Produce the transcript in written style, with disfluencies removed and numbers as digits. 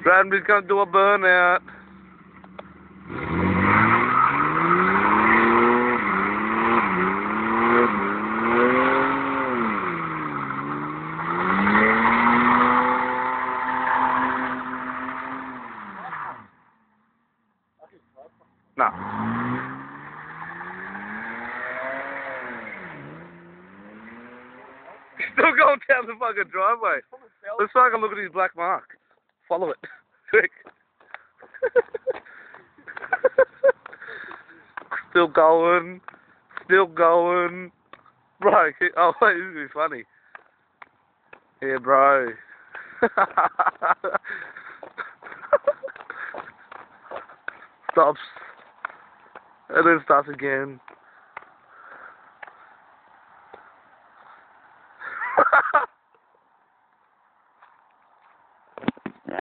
Randy's gonna do a burnout. No. Still going down the fucking driveway. Let's fucking look at his black mark. Follow it. Quick. Still going. Still going. Bro, oh wait, this is gonna be funny. Yeah, bro. Stops. And then starts again.